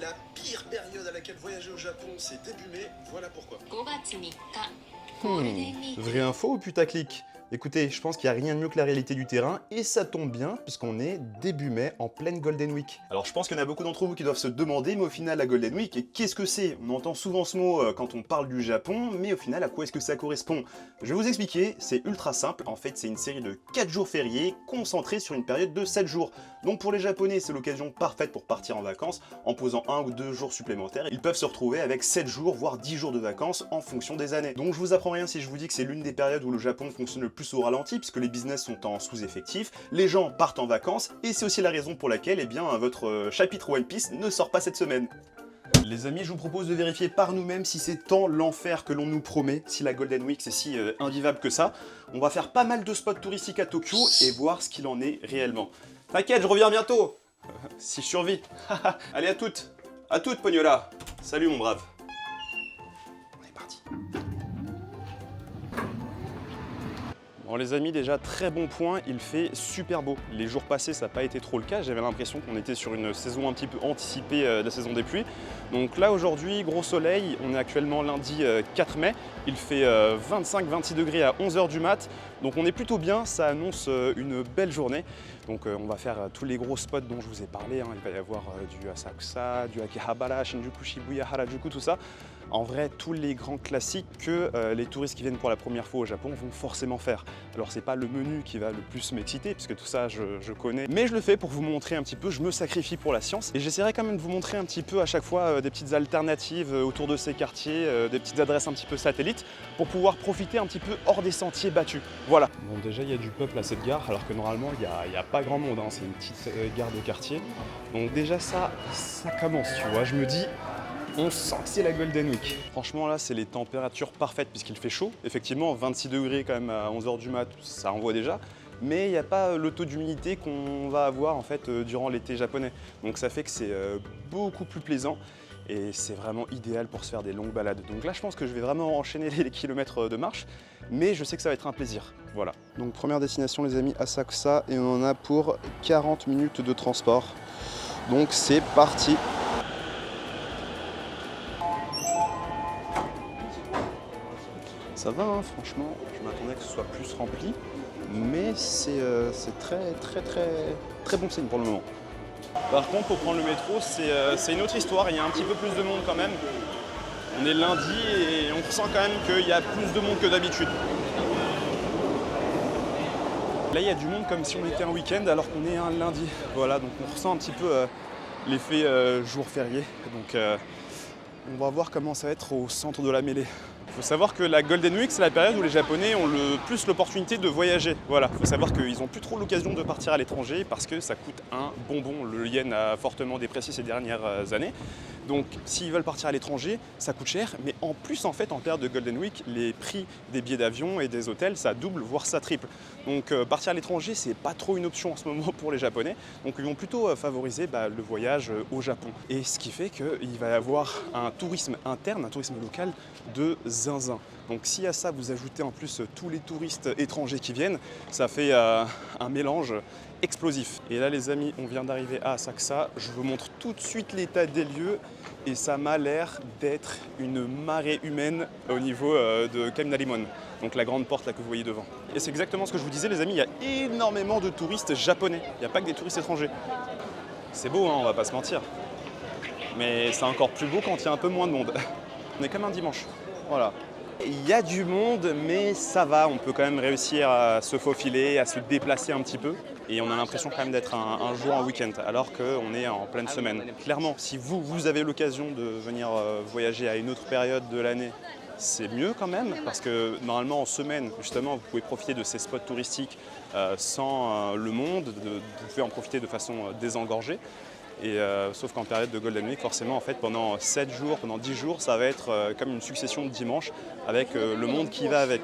La pire période à laquelle voyager au Japon, c'est début mai, voilà pourquoi. 5月3日ゴールデンウィーク Vraie info ou putaclic? Écoutez, je pense qu'il n'y a rien de mieux que la réalité du terrain, et ça tombe bien, puisqu'on est début mai, en pleine Golden Week. Alors je pense qu'il y en a beaucoup d'entre vous qui doivent se demander, mais au final, la Golden Week, qu'est-ce que c'est? On entend souvent ce mot quand on parle du Japon, mais au final, à quoi est-ce que ça correspond? Je vais vous expliquer, c'est ultra simple, en fait, c'est une série de 4 jours fériés, concentrés sur une période de 7 jours. Donc pour les Japonais, c'est l'occasion parfaite pour partir en vacances, en posant 1 ou 2 jours supplémentaires, ils peuvent se retrouver avec 7 jours, voire 10 jours de vacances en fonction des années. Donc je vous apprends rien si je vous dis que c'est l'une des périodes où le Japon fonctionne le plus au ralenti, puisque les business sont en sous-effectif, les gens partent en vacances, et c'est aussi la raison pour laquelle, eh bien, votre chapitre One Piece ne sort pas cette semaine. Les amis, je vous propose de vérifier par nous-mêmes si c'est tant l'enfer que l'on nous promet, si la Golden Week c'est si invivable que ça. On va faire pas mal de spots touristiques à Tokyo et voir ce qu'il en est réellement. T'inquiète, je reviens bientôt. Si je survis. Allez, à toutes, Pognola. Salut mon brave. On est parti. Bon les amis, déjà très bon point, il fait super beau. Les jours passés ça n'a pas été trop le cas, j'avais l'impression qu'on était sur une saison un petit peu anticipée de la saison des pluies. Donc là aujourd'hui, gros soleil, on est actuellement lundi 4 mai, il fait 25-26 degrés à 11h du mat. Donc on est plutôt bien, ça annonce une belle journée. Donc on va faire tous les gros spots dont je vous ai parlé, hein. Il va y avoir du Asakusa, du Akihabara, Shinjuku, Shibuya, Harajuku, tout ça. En vrai, tous les grands classiques que les touristes qui viennent pour la première fois au Japon vont forcément faire. Alors c'est pas le menu qui va le plus m'exciter, puisque tout ça je connais, mais je le fais pour vous montrer un petit peu, je me sacrifie pour la science, et j'essaierai quand même de vous montrer un petit peu à chaque fois des petites alternatives autour de ces quartiers, des petites adresses un petit peu satellites, pour pouvoir profiter un petit peu hors des sentiers battus. Voilà. Bon déjà il y a du peuple à cette gare, alors que normalement il y a pas grand monde, hein. C'est une petite gare de quartier. Donc déjà ça commence, tu vois, je me dis... On sent que c'est la Golden Week. Franchement là c'est les températures parfaites puisqu'il fait chaud. Effectivement 26 degrés quand même à 11h du mat, ça envoie déjà. Mais il n'y a pas le taux d'humidité qu'on va avoir en fait durant l'été japonais. Donc ça fait que c'est beaucoup plus plaisant et c'est vraiment idéal pour se faire des longues balades. Donc là je pense que je vais vraiment enchaîner les kilomètres de marche, mais je sais que ça va être un plaisir. Voilà. Donc première destination les amis, Asakusa, et on en a pour 40 minutes de transport. Donc c'est parti. Ça va, hein, franchement, je m'attendais que ce soit plus rempli, mais c'est très bon signe pour le moment. Par contre, pour prendre le métro, c'est une autre histoire, il y a un petit peu plus de monde quand même. On est lundi et on ressent quand même qu'il y a plus de monde que d'habitude. Là, il y a du monde comme si on était un week-end alors qu'on est un lundi. Voilà, donc on ressent un petit peu l'effet jour férié. Donc on va voir comment ça va être au centre de la mêlée. Il faut savoir que la Golden Week, c'est la période où les Japonais ont le plus l'opportunité de voyager. Voilà, il faut savoir qu'ils n'ont plus trop l'occasion de partir à l'étranger parce que ça coûte un bonbon. Le yen a fortement déprécié ces dernières années. Donc s'ils veulent partir à l'étranger, ça coûte cher. Mais en plus, en fait, en période de Golden Week, les prix des billets d'avion et des hôtels, ça double, voire ça triple. Donc partir à l'étranger, c'est pas trop une option en ce moment pour les Japonais. Donc ils vont plutôt favoriser le voyage au Japon. Et ce qui fait qu'il va y avoir un tourisme interne, un tourisme local de zinzin. Donc si à ça vous ajoutez en plus tous les touristes étrangers qui viennent, ça fait un mélange explosif. Et là les amis, on vient d'arriver à Asakusa, je vous montre tout de suite l'état des lieux et ça m'a l'air d'être une marée humaine au niveau de Kaminarimon, donc la grande porte là que vous voyez devant. Et c'est exactement ce que je vous disais les amis, il y a énormément de touristes japonais, il n'y a pas que des touristes étrangers. C'est beau, hein, on va pas se mentir, mais c'est encore plus beau quand il y a un peu moins de monde. On est comme un dimanche, voilà. Il y a du monde, mais ça va, on peut quand même réussir à se faufiler, à se déplacer un petit peu. Et on a l'impression quand même d'être un jour en week-end, alors qu'on est en pleine semaine. Clairement, si vous avez l'occasion de venir voyager à une autre période de l'année, c'est mieux quand même, parce que normalement en semaine, justement, vous pouvez profiter de ces spots touristiques sans le monde, vous pouvez en profiter de façon désengorgée. Et sauf qu'en période de Golden Week, forcément, en fait, pendant 7 jours, pendant 10 jours, ça va être comme une succession de dimanches avec le monde qui va avec.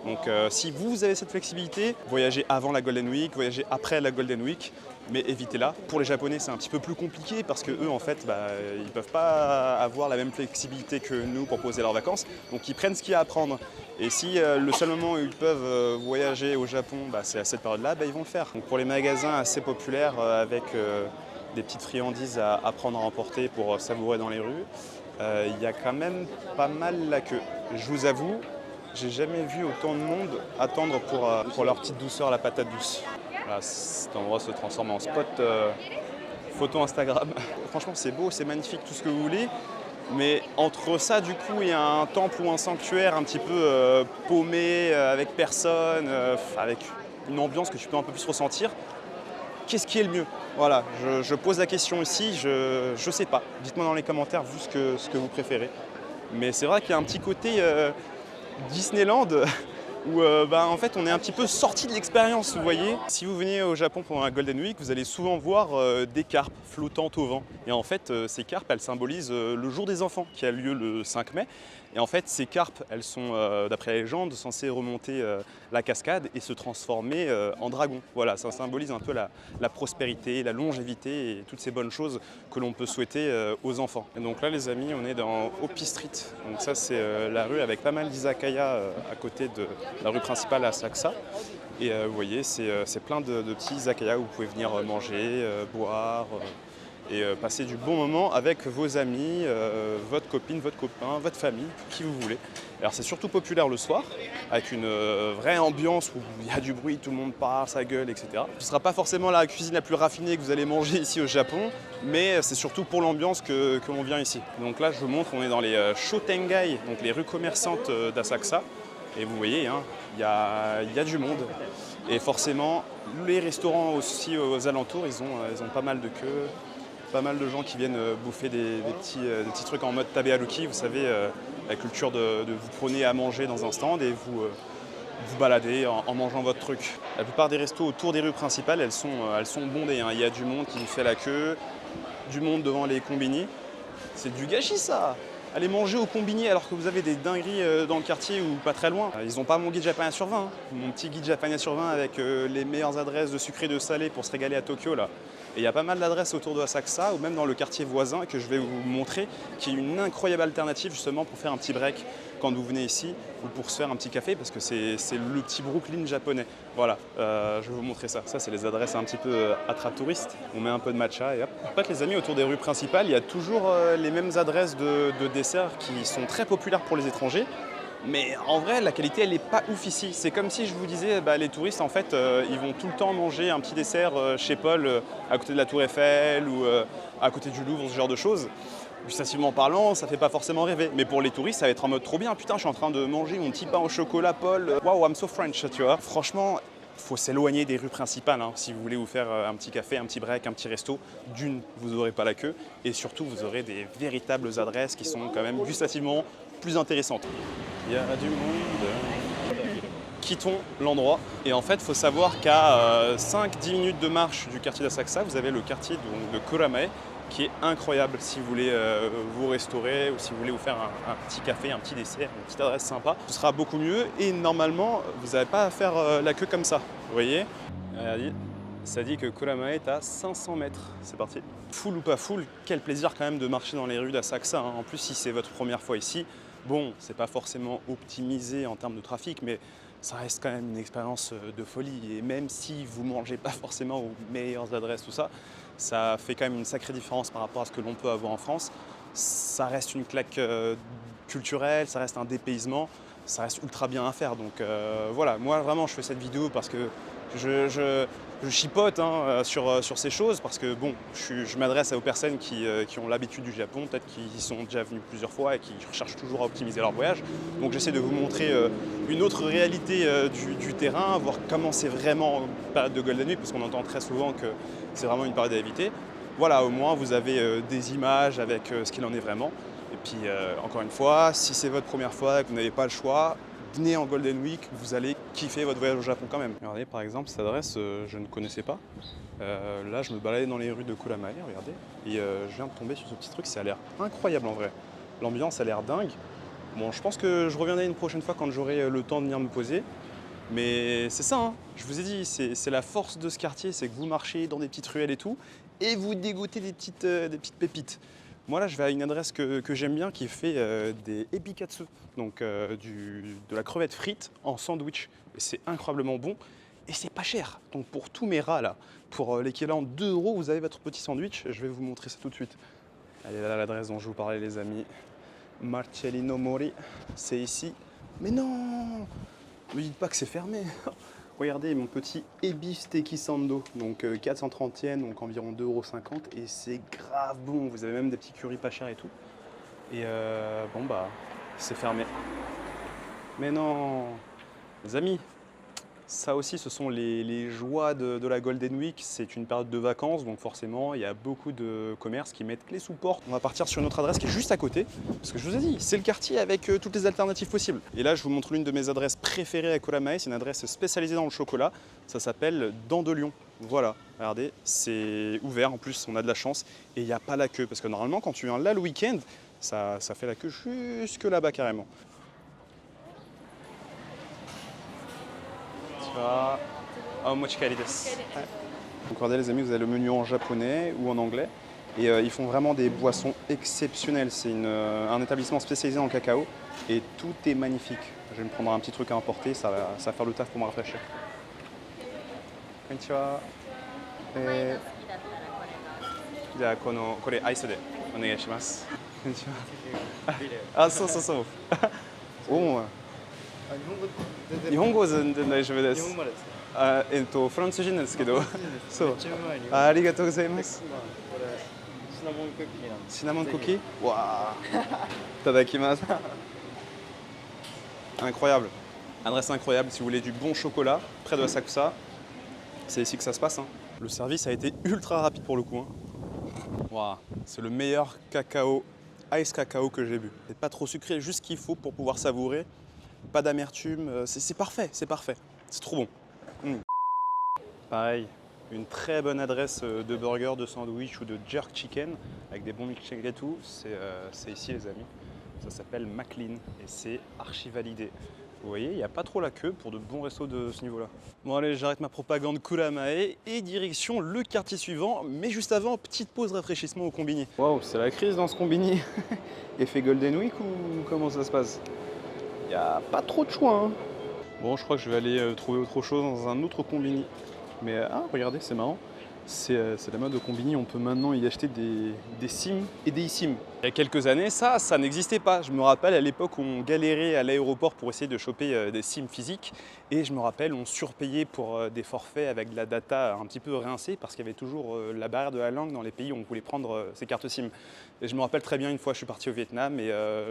Donc si vous avez cette flexibilité, voyagez avant la Golden Week, voyagez après la Golden Week, mais évitez-la. Pour les Japonais, c'est un petit peu plus compliqué parce que eux, en fait, ils ne peuvent pas avoir la même flexibilité que nous pour poser leurs vacances. Donc ils prennent ce qu'il y a à prendre. Et si le seul moment où ils peuvent voyager au Japon, c'est à cette période-là, ils vont le faire. Donc pour les magasins assez populaires avec des petites friandises à prendre à emporter pour savourer dans les rues. Il y a quand même pas mal la queue. Je vous avoue, j'ai jamais vu autant de monde attendre pour leur petite douceur, la patate douce. Voilà, cet endroit se transforme en spot photo Instagram. Franchement, c'est beau, c'est magnifique, tout ce que vous voulez. Mais entre ça, du coup, il y a un temple ou un sanctuaire un petit peu paumé, avec personne, avec une ambiance que tu peux un peu plus ressentir. Qu'est-ce qui est le mieux? Voilà, je pose la question ici, je sais pas. Dites-moi dans les commentaires, vous, ce que vous préférez. Mais c'est vrai qu'il y a un petit côté Disneyland où en fait on est un petit peu sorti de l'expérience, vous voyez. Si vous venez au Japon pendant la Golden Week, vous allez souvent voir des carpes flottantes au vent. Et en fait, ces carpes, elles symbolisent le jour des enfants qui a lieu le 5 mai. Et en fait, ces carpes, elles sont, d'après la légende, censées remonter la cascade et se transformer en dragon. Voilà, ça symbolise un peu la prospérité, la longévité et toutes ces bonnes choses que l'on peut souhaiter aux enfants. Et donc là, les amis, on est dans Opi Street. Donc ça, c'est la rue avec pas mal d'izakaya à côté de la rue principale à Asakusa. Et vous voyez, c'est plein de petits izakaya où vous pouvez venir manger, boire. Et passer du bon moment avec vos amis, votre copine, votre copain, votre famille, qui vous voulez. Alors c'est surtout populaire le soir, avec une vraie ambiance où il y a du bruit, tout le monde parle, sa gueule, etc. Ce ne sera pas forcément la cuisine la plus raffinée que vous allez manger ici au Japon, mais c'est surtout pour l'ambiance que l'on vient ici. Donc là je vous montre, on est dans les Shotengai, donc les rues commerçantes d'Asakusa. Et vous voyez, hein, il y a du monde. Et forcément, les restaurants aussi aux alentours, ils ont pas mal de queues. Pas mal de gens qui viennent bouffer des petits trucs en mode tabearuki, vous savez, la culture de vous prenez à manger dans un stand et vous baladez en mangeant votre truc. La plupart des restos autour des rues principales, elles sont bondées, hein. Il y a du monde qui fait la queue, du monde devant les combini. C'est du gâchis ça! Allez manger au combini alors que vous avez des dingueries dans le quartier ou pas très loin. Ils n'ont pas mon guide japonais sur 20, hein. Mon petit guide japonais sur 20 avec les meilleures adresses de sucré et de salé pour se régaler à Tokyo là. Et il y a pas mal d'adresses autour de Asakusa ou même dans le quartier voisin que je vais vous montrer, qui est une incroyable alternative justement pour faire un petit break quand vous venez ici ou pour se faire un petit café parce que c'est le petit Brooklyn japonais. Voilà, je vais vous montrer ça. Ça, c'est les adresses un petit peu attrape-touristes. On met un peu de matcha et hop. En fait, les amis, autour des rues principales, il y a toujours les mêmes adresses de desserts qui sont très populaires pour les étrangers. Mais en vrai, la qualité, elle n'est pas ouf ici. C'est comme si je vous disais, les touristes, en fait, ils vont tout le temps manger un petit dessert chez Paul, à côté de la Tour Eiffel ou à côté du Louvre, ce genre de choses. Gustativement parlant, ça fait pas forcément rêver. Mais pour les touristes, ça va être en mode trop bien. Putain, je suis en train de manger mon petit pain au chocolat, Paul. Wow, I'm so French, tu vois. Franchement, faut s'éloigner des rues principales hein, si vous voulez vous faire un petit café, un petit break, un petit resto. D'une, vous n'aurez pas la queue. Et surtout, vous aurez des véritables adresses qui sont quand même gustativement plus intéressantes. Il y a du monde. Quittons l'endroit. Et en fait, il faut savoir qu'à 5-10 minutes de marche du quartier d'Asakusa, vous avez le quartier de Kuramae, qui est incroyable si vous voulez vous restaurer ou si vous voulez vous faire un petit café, un petit dessert, une petite adresse sympa. Ce sera beaucoup mieux et normalement, vous n'avez pas à faire la queue comme ça. Vous voyez ? Regardez, ça dit que Kuramae est à 500 mètres. C'est parti. Full ou pas full, quel plaisir quand même de marcher dans les rues d'Asakusa. Hein. En plus, si c'est votre première fois ici, bon, c'est pas forcément optimisé en termes de trafic, mais ça reste quand même une expérience de folie. Et même si vous ne mangez pas forcément aux meilleures adresses, tout ça, ça fait quand même une sacrée différence par rapport à ce que l'on peut avoir en France. Ça reste une claque culturelle, ça reste un dépaysement, ça reste ultra bien à faire. Donc voilà, moi vraiment je fais cette vidéo parce que je chipote hein, sur ces choses parce que bon, je m'adresse aux personnes qui ont l'habitude du Japon, peut-être qui y sont déjà venus plusieurs fois et qui cherchent toujours à optimiser leur voyage. Donc j'essaie de vous montrer une autre réalité du terrain, voir comment c'est vraiment en période de Golden Week, parce qu'on entend très souvent que c'est vraiment une période à éviter. Voilà, au moins vous avez des images avec ce qu'il en est vraiment. Et puis encore une fois, si c'est votre première fois et que vous n'avez pas le choix, venez en Golden Week, vous allez kiffer votre voyage au Japon quand même. Regardez par exemple cette adresse, je ne connaissais pas. Là je me baladais dans les rues de Kuramae, regardez, et je viens de tomber sur ce petit truc, ça a l'air incroyable en vrai. L'ambiance a l'air dingue. Bon, je pense que je reviendrai une prochaine fois quand j'aurai le temps de venir me poser. Mais c'est ça, hein. Je vous ai dit, c'est la force de ce quartier, c'est que vous marchez dans des petites ruelles et tout, et vous dégoûtez des petites pépites. Moi là je vais à une adresse que j'aime bien qui fait des epikatsu, donc de la crevette frite en sandwich. Et c'est incroyablement bon. Et c'est pas cher. Donc pour tous mes rats là, pour l'équivalent de 2 €, vous avez votre petit sandwich. Je vais vous montrer ça tout de suite. Allez, là l'adresse dont je vous parlais les amis. Marcellino Mori, c'est ici. Mais non, ne me dites pas que c'est fermé. Regardez mon petit Ebi Steaky Sando, donc 430 yens, donc environ 2,50 €. Et c'est grave bon, vous avez même des petits currys pas chers et tout. Et bon bah, c'est fermé. Mais non, les amis, ça aussi ce sont les joies de la Golden Week. C'est une période de vacances, donc forcément il y a beaucoup de commerces qui mettent clé sous porte. On va partir sur une autre adresse qui est juste à côté, parce que je vous ai dit, c'est le quartier avec toutes les alternatives possibles. Et là je vous montre l'une de mes adresses préférées à Koh Lamae, c'est une adresse spécialisée dans le chocolat. Ça s'appelle Dents de Lion. Voilà, regardez, c'est ouvert en plus, on a de la chance. Et il n'y a pas la queue, parce que normalement quand tu viens là le week-end, ça fait la queue jusque là-bas carrément. Donc regardez les amis, vous avez le menu en japonais ou en anglais. Et ils font vraiment des boissons exceptionnelles. C'est un établissement spécialisé dans le cacao. Et tout est magnifique. Je vais me prendre un petit truc à emporter, ça va faire le taf pour me rafraîchir. Konnichiwa. Kore ice de onegai shimasu. Konnichiwa. Ah,そうそうそう。おお。日本語は全然大丈夫です。フランス人なんですけど。そう。ありがとうございます。シナモンクッキーなんです。シナモンクッキー？わあ。いただきます。Incroyable. Adresse incroyable si vous voulez du bon chocolat près de Asakusa. C'est ici que ça se passe. Hein. Le service a été ultra rapide pour le coup. Hein. Wow. C'est le meilleur cacao, ice cacao que j'ai bu. C'est pas trop sucré, juste ce qu'il faut pour pouvoir savourer. Pas d'amertume, c'est parfait, c'est parfait. C'est trop bon. Pareil, une très bonne adresse de burger, de sandwich ou de jerk chicken avec des bons milkshakes et tout. C'est ici les amis. Ça s'appelle Maclean et c'est archi validé. Vous voyez, il n'y a pas trop la queue pour de bons restos de ce niveau-là. Bon allez, j'arrête ma propagande Koh Lamae et direction le quartier suivant. Mais juste avant, petite pause rafraîchissement au Combini. Waouh, c'est la crise dans ce Combini. Effet Golden Week ou comment ça se passe? Il n'y a pas trop de choix. Hein. Bon, je crois que je vais aller trouver autre chose dans un autre Combini. Mais regardez, c'est marrant. C'est la mode au Combini, on peut maintenant y acheter des SIM et des eSIM. Il y a quelques années, ça n'existait pas. Je me rappelle à l'époque où on galérait à l'aéroport pour essayer de choper des SIM physiques. Et je me rappelle, on surpayait pour des forfaits avec de la data un petit peu rincée parce qu'il y avait toujours la barrière de la langue dans les pays où on voulait prendre ces cartes SIM. Et je me rappelle très bien, une fois, je suis parti au Vietnam et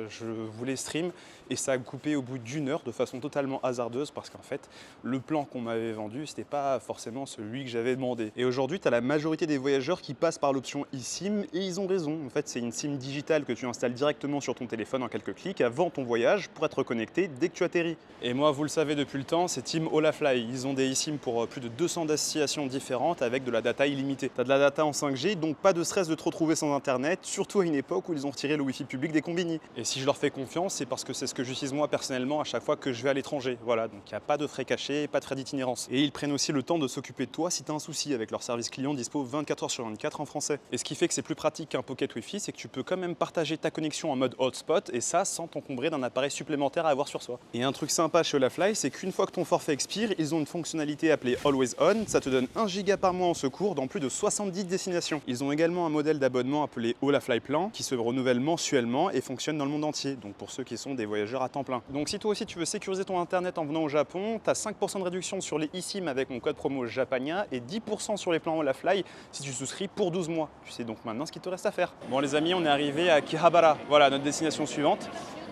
je voulais stream. Et ça a coupé au bout d'1 heure de façon totalement hasardeuse parce qu'en fait, le plan qu'on m'avait vendu, c'était pas forcément celui que j'avais demandé. Et aujourd'hui, tu as la majorité des voyageurs qui passent par l'option eSIM et ils ont raison. En fait, c'est une SIM digitale que tu installes directement sur ton téléphone en quelques clics avant ton voyage pour être connecté dès que tu atterris. Et moi, vous le savez depuis le temps, c'est Team Olafly. Ils ont des eSIM pour plus de 200 destinations différentes avec de la data illimitée. Tu as de la data en 5G, donc pas de stress de te retrouver sans internet, surtout à une époque où ils ont retiré le Wi-Fi public des combini. Et si je leur fais confiance, c'est parce que c'est ce que j'utilise moi personnellement à chaque fois que je vais à l'étranger. Voilà, donc il n'y a pas de frais cachés, pas de frais d'itinérance. Et ils prennent aussi le temps de s'occuper de toi si tu as un souci avec leur service client dispo 24 h sur 24 en français. Et ce qui fait que c'est plus pratique qu'un pocket Wi-Fi, c'est que tu peux quand même partager ta connexion en mode hotspot et ça sans t'encombrer d'un appareil supplémentaire à avoir sur soi. Et un truc sympa chez Olafly, c'est qu'une fois que ton forfait expire, ils ont une fonctionnalité appelée Always On. Ça te donne 1 giga par mois en secours dans plus de 70 destinations. Ils ont également un modèle d'abonnement appelé Olafly Plan qui se renouvelle mensuellement et fonctionne dans le monde entier. Donc pour ceux qui sont des voyageurs à temps plein. Donc si toi aussi tu veux sécuriser ton internet en venant au Japon, tu as 5% de réduction sur les eSIM avec mon code promo Japania et 10% sur les plans Olafly si tu souscris pour 12 mois. Tu sais donc maintenant ce qu'il te reste à faire. Bon les amis, on est arrivé à Akihabara. Voilà notre destination suivante.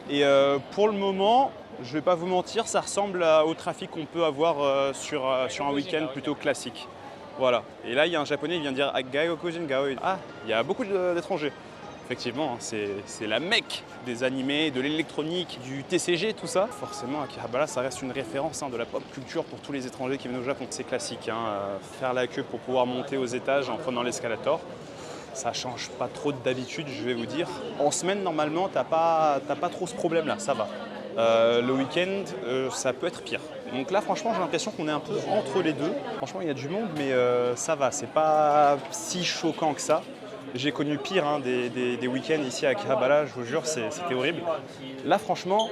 Et pour le moment, je vais pas vous mentir, ça ressemble au trafic qu'on peut avoir sur un week-end plutôt classique. Voilà. Et là, il y a un japonais qui vient de dire Gaokujin Gaoi. Ah, il y a beaucoup d'étrangers. Effectivement, c'est la mecque des animés, de l'électronique, du TCG, tout ça. Forcément, Akihabara, ça reste une référence de la pop culture pour tous les étrangers qui viennent au Japon. C'est classique, faire la queue pour pouvoir monter aux étages en prenant l'escalator. Ça change pas trop d'habitude, je vais vous dire. En semaine, normalement, t'as pas trop ce problème-là, ça va. Le week-end, ça peut être pire. Donc là, franchement, j'ai l'impression qu'on est un peu entre les deux. Franchement, il y a du monde, mais ça va. C'est pas si choquant que ça. J'ai connu pire des week-ends ici à Akihabara, je vous jure, c'était horrible. Là, franchement,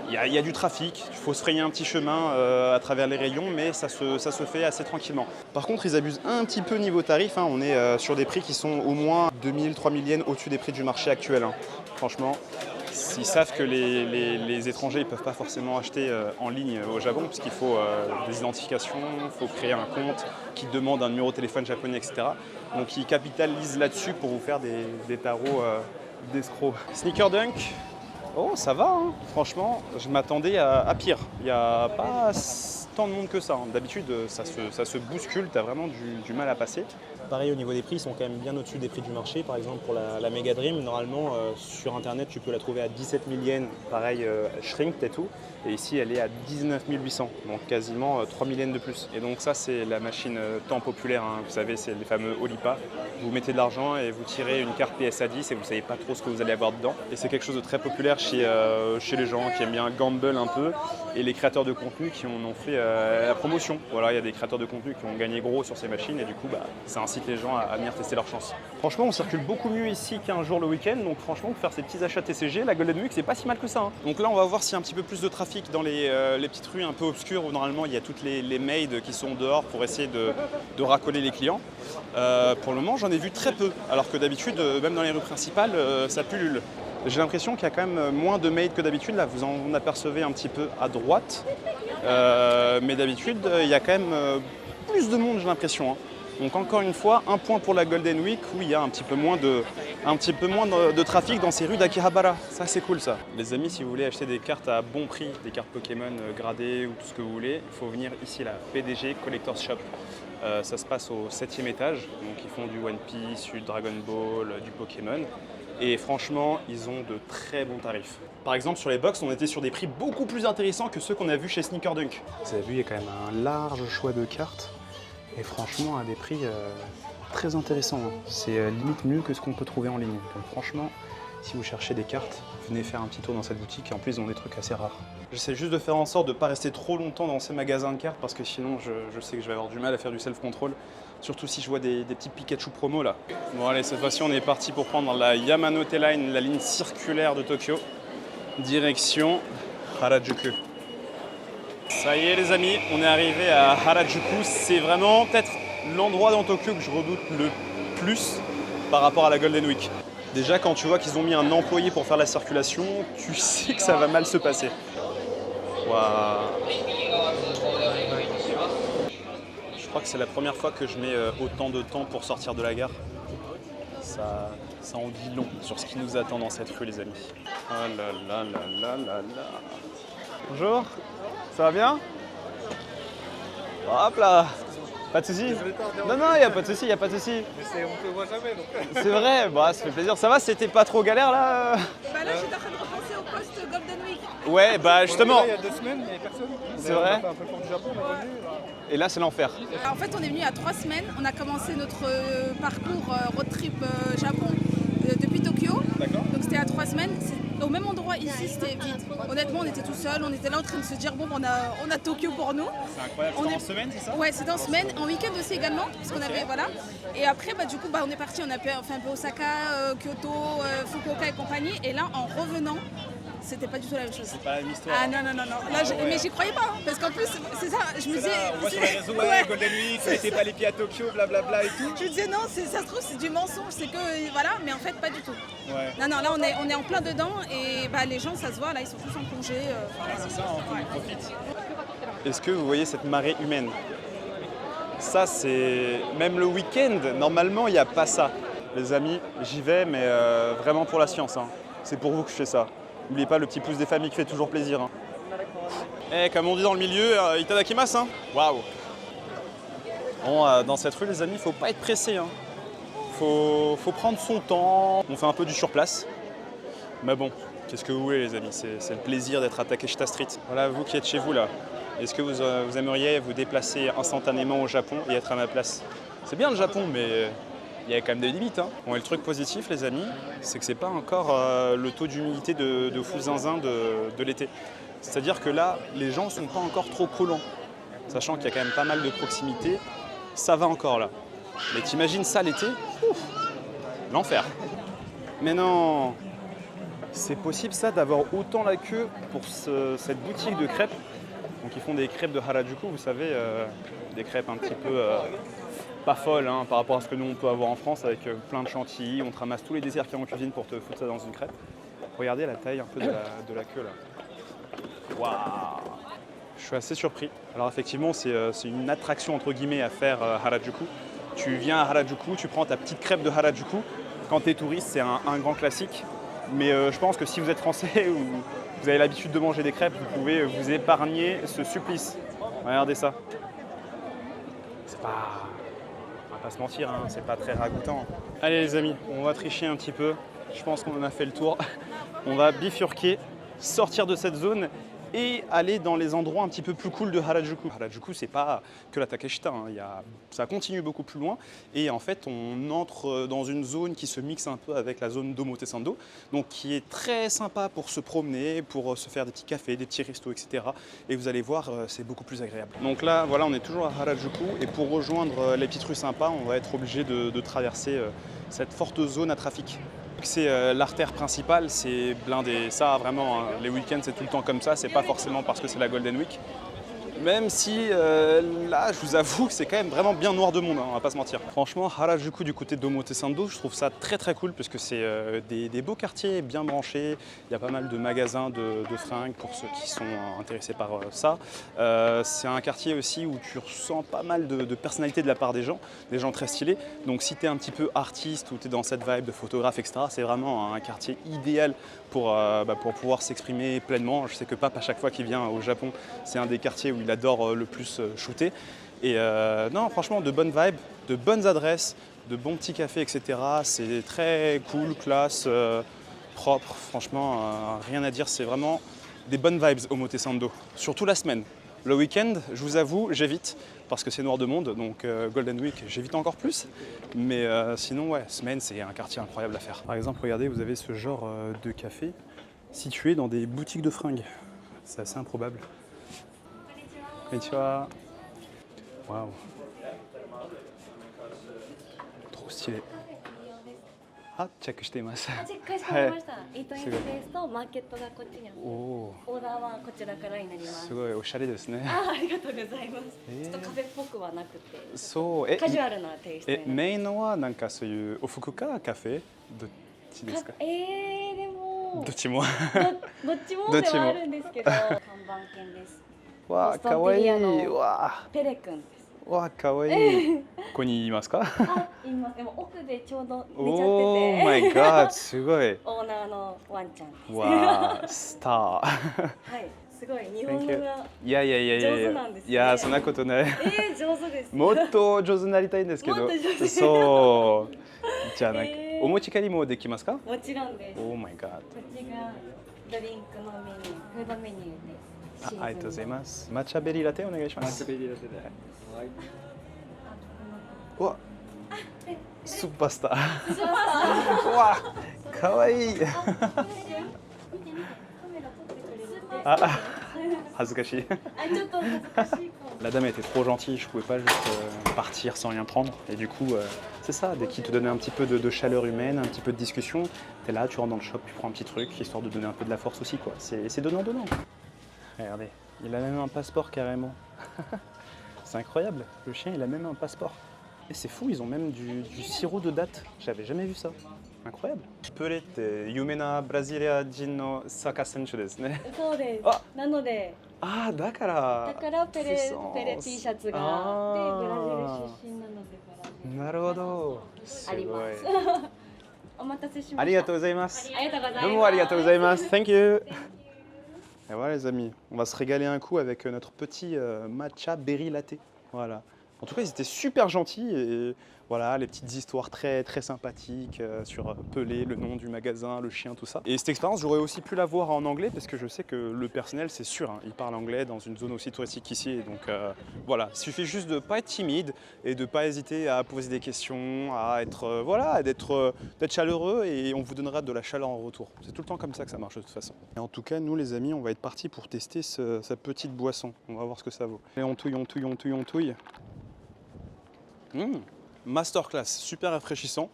Il y a du trafic, il faut se frayer un petit chemin à travers les rayons, mais ça se fait assez tranquillement. Par contre, ils abusent un petit peu niveau tarif, hein. On est sur des prix qui sont au moins 2000, 3000 yens au-dessus des prix du marché actuel, hein. Franchement, ils savent que les étrangers ne peuvent pas forcément acheter en ligne au Japon, parce qu'il faut des identifications, il faut créer un compte qui demande un numéro de téléphone japonais, etc. Donc ils capitalisent là-dessus pour vous faire des tarots d'escrocs. Sneaker Dunk. Oh, ça va, hein. Franchement, je m'attendais à pire. Il n'y a pas tant de monde que ça, hein. D'habitude, ça se bouscule, tu as vraiment du mal à passer. Pareil, au niveau des prix, ils sont quand même bien au-dessus des prix du marché. Par exemple, pour la Mega Dream, normalement, sur Internet, tu peux la trouver à 17 000 yens, pareil, shrink et tout. Et ici, elle est à 19 800, donc quasiment 3 000 yens de plus. Et donc ça, c'est la machine temps populaire, hein. Vous savez, c'est les fameux Olipa. Vous mettez de l'argent et vous tirez une carte PSA 10 et vous ne savez pas trop ce que vous allez avoir dedans. Et c'est quelque chose de très populaire chez les gens qui aiment bien gamble un peu et les créateurs de contenu qui en ont fait la promotion. Voilà, il y a des créateurs de contenu qui ont gagné gros sur ces machines et du coup, ça incite les gens à venir tester leur chance. Franchement, on circule beaucoup mieux ici qu'un jour le week-end, donc franchement, pour faire ces petits achats TCG, la Golden Week, c'est pas si mal que ça, hein. Donc là, on va voir s'il y a un petit peu plus de trafic dans les petites rues un peu obscures où normalement il y a toutes les maids qui sont dehors pour essayer de racoler les clients. Pour le moment, j'en ai vu très peu, alors que d'habitude, même dans les rues principales, ça pullule. J'ai l'impression qu'il y a quand même moins de maids que d'habitude. Là, vous en apercevez un petit peu à droite, mais d'habitude, il y a quand même plus de monde, j'ai l'impression, hein. Donc encore une fois, un point pour la Golden Week où il y a un petit peu moins de trafic dans ces rues d'Akihabara. Ça, c'est cool, ça. Les amis, si vous voulez acheter des cartes à bon prix, des cartes Pokémon gradées ou tout ce que vous voulez, il faut venir ici, la PDG Collector's Shop. Ça se passe au 7e étage. Donc ils font du One Piece, du Dragon Ball, du Pokémon. Et franchement, ils ont de très bons tarifs. Par exemple, sur les box, on était sur des prix beaucoup plus intéressants que ceux qu'on a vus chez Sneaker Dunk. Vous avez vu, il y a quand même un large choix de cartes. Et franchement, à des prix très intéressants, hein. C'est limite mieux que ce qu'on peut trouver en ligne. Donc franchement, si vous cherchez des cartes, venez faire un petit tour dans cette boutique. Et en plus, ils ont des trucs assez rares. J'essaie juste de faire en sorte de ne pas rester trop longtemps dans ces magasins de cartes parce que sinon, je sais que je vais avoir du mal à faire du self-control. Surtout si je vois des petits Pikachu promo là. Bon allez, cette fois-ci, on est parti pour prendre la Yamanote Line, la ligne circulaire de Tokyo. Direction Harajuku. Ça y est les amis, on est arrivé à Harajuku. C'est vraiment peut-être l'endroit dans Tokyo que je redoute le plus par rapport à la Golden Week. Déjà quand tu vois qu'ils ont mis un employé pour faire la circulation, tu sais que ça va mal se passer. Waouh. Je crois que c'est la première fois que je mets autant de temps pour sortir de la gare. Ça en dit long sur ce qui nous attend dans cette rue les amis. Ah là là là là là là. Bonjour. Ça va bien? Hop là! Pas de soucis? Non, non, il n'y a pas de soucis, il n'y a pas de soucis. Mais on te voit jamais donc. C'est vrai, bah, ça fait plaisir. Ça va, c'était pas trop galère là? Bah là, j'étais en train de repenser au post Golden Week. Ouais, bah justement. Il y a 2 semaines, il n'y avait personne. C'est vrai? On a fait un peu le tour du Japon, on est revenu. Et là, c'est l'enfer. En fait, on est venu il y a 3 semaines. On a commencé notre parcours road trip Japon depuis Tokyo. D'accord. Donc c'était à 3 semaines. Au même endroit ici, c'était vide. Honnêtement, on était tout seul. On était là en train de se dire bon, on a Tokyo pour nous. C'est incroyable. C'était en semaine, c'est ça? Ouais, c'était en semaine, en week-end aussi également, parce qu'on avait voilà. Et après, du coup, on est parti. On a fait un peu Osaka, Kyoto, Fukuoka et compagnie. Et là, en revenant, c'était pas du tout la même chose. C'est pas la même histoire. Ah non. Là, mais j'y croyais pas, hein, parce qu'en plus, c'est ça, je me disais. On voit sur les réseaux, ouais, Golden Week, ça n'était pas les pieds à Tokyo, blablabla et tout. Je me disais non, ça se trouve, c'est du mensonge, c'est que voilà, mais en fait, pas du tout. Ouais. Non, là, on est en plein dedans et les gens, ça se voit, là, ils sont tous en congé. C'est ça, on profite. Est-ce que vous voyez cette marée humaine? Ça, c'est. Même le week-end, normalement, il n'y a pas ça. Les amis, j'y vais, mais vraiment pour la science, hein. C'est pour vous que je fais ça. N'oubliez pas le petit pouce des familles qui fait toujours plaisir, hein. Comme on dit dans le milieu, itadakimasu, hein. Waouh. Bon, dans cette rue, les amis, faut pas être pressé, hein. Faut prendre son temps. On fait un peu du surplace. Mais bon, qu'est-ce que vous voulez, les amis? C'est le plaisir d'être à Takeshita Street. Voilà, vous qui êtes chez vous, là. Est-ce que vous aimeriez vous déplacer instantanément au Japon et être à ma place? C'est bien le Japon, mais il y a quand même des limites, hein. Bon, et le truc positif, les amis, c'est que c'est pas encore le taux d'humidité de fou zinzin de l'été. C'est-à-dire que là, les gens sont pas encore trop collants. Sachant qu'il y a quand même pas mal de proximité, ça va encore là. Mais t'imagines ça l'été? L'enfer. Mais non, C'est possible ça d'avoir autant la queue pour cette boutique de crêpes. Donc ils font des crêpes de Harajuku, vous savez, des crêpes un petit peu pas folles hein, par rapport à ce que nous on peut avoir en France avec plein de chantilly. On te ramasse tous les desserts qu'il y a en cuisine pour te foutre ça dans une crêpe. Regardez la taille un peu de la queue là. Waouh! Je suis assez surpris. Alors effectivement c'est une attraction entre guillemets à faire Harajuku. Tu viens à Harajuku, tu prends ta petite crêpe de Harajuku. Quand tu es touriste c'est un grand classique. Mais je pense que si vous êtes français ou vous avez l'habitude de manger des crêpes, vous pouvez vous épargner ce supplice. Regardez ça. C'est pas... On va pas se mentir, hein, c'est pas très ragoûtant. Allez les amis, on va tricher un petit peu. Je pense qu'on en a fait le tour. On va bifurquer, sortir de cette zone et aller dans les endroits un petit peu plus cool de Harajuku. Harajuku, c'est pas que la Takeshita, hein. Ça continue beaucoup plus loin et en fait on entre dans une zone qui se mixe un peu avec la zone d'Omotesando, donc qui est très sympa pour se promener, pour se faire des petits cafés, des petits restos, etc. Et vous allez voir, c'est beaucoup plus agréable. Donc là, voilà, on est toujours à Harajuku et pour rejoindre les petites rues sympas, on va être obligé de traverser cette forte zone à trafic. C'est l'artère principale, c'est blindé. Ça, vraiment, hein, les week-ends, c'est tout le temps comme ça. C'est pas forcément parce que c'est la Golden Week. Même si là, je vous avoue que c'est quand même vraiment bien noir de monde, hein, on va pas se mentir. Franchement, Harajuku du côté d'Omotesando, je trouve ça très très cool parce que c'est des beaux quartiers bien branchés. Il y a pas mal de magasins de fringues pour ceux qui sont intéressés par ça. C'est un quartier aussi où tu ressens pas mal de personnalité de la part des gens très stylés. Donc si tu es un petit peu artiste ou tu es dans cette vibe de photographe, etc., c'est vraiment un quartier idéal pour pouvoir s'exprimer pleinement. Je sais que Pape, à chaque fois qu'il vient au Japon, c'est un des quartiers où il adore le plus shooter. Et non, franchement, de bonnes vibes, de bonnes adresses, de bons petits cafés, etc. C'est très cool, classe, propre. Franchement, rien à dire. C'est vraiment des bonnes vibes Omotesando, surtout la semaine. Le week-end, je vous avoue, j'évite parce que c'est noir de monde. Donc Golden Week, j'évite encore plus. Mais sinon, ouais, semaine, c'est un quartier incroyable à faire. Par exemple, regardez, vous avez ce genre de café situé dans des boutiques de fringues. C'est assez improbable. Konnichiwa. Waouh. Trop stylé. Ah, checkしています。チェックしてみました。イートインスペースとマーケットがこっちにあって、オーダーはこちらからになります。すごいおしゃれですね。ありがとうございます。ちょっとカフェっぽくはなくて、そう、カジュアルなテイストになってます。メインのはなんかそういうお服かカフェどっちですか？でもどっちも。どっちもではあるんですけど、看板犬です。わあ、かわいい。わあ。ペレ君です。わあ、かわいい。ここにいますか？あ、います。でも奥でちょうど寝ちゃってて。Oh my god、すごい。オーナーのワンちゃんです。わあ、スター。はい、すごい日本語がいや上手なんですね。いや、そんなことない。上手です。もっと上手になりたいんですけど。もっと上手。そう。じゃあなんかお持ち帰りもできますか？もちろんです。Oh my god。こっちがドリンクのメニュー、フードメニューで。ありがとうございます。抹茶ベリーラテお願いします。抹茶ベリーラテで。はい。うわ、スーパースター。うわ、かわいい。あ、恥ずかしい。La dame était trop gentille, je pouvais pas juste partir sans rien prendre. Et du coup, c'est ça, dès qu'il te donnait un petit peu de chaleur humaine, un petit peu de discussion, t'es là, tu rentres dans le shop, tu prends un petit truc, histoire de donner un peu de la force aussi, quoi. C'est donnant-donnant. Regardez, il a même un passeport carrément. C'est incroyable, le chien il a même un passeport. Et c'est fou, ils ont même du sirop de date. J'avais jamais vu ça. Incroyable. Pelé って有名なブラジリア人のサッカー選手ですね。そうです。あ、なので。ああ、だから。だからペレ T シャツがあってブラジル出身なのでブラジル。なるほど。すごい。あります。お待たせしました。ありがとうございます。ありがとうございます。どうもありがとうございます。Thank you. Et voilà les amis, on va se régaler un coup avec notre petit matcha berry latte. Voilà. En tout cas, ils étaient super gentils et voilà, les petites histoires très très sympathiques sur Pelé, le nom du magasin, le chien, tout ça. Et cette expérience, j'aurais aussi pu la voir en anglais parce que je sais que le personnel, c'est sûr, hein, il parle anglais dans une zone aussi touristique qu'ici. Et donc voilà, il suffit juste de ne pas être timide et de ne pas hésiter à poser des questions, à être voilà, d'être chaleureux et on vous donnera de la chaleur en retour. C'est tout le temps comme ça que ça marche de toute façon. Et en tout cas, nous les amis, on va être partis pour tester cette petite boisson. On va voir ce que ça vaut. Et on touille, on touille, on touille, on touille. Masterclass, super rafraîchissant.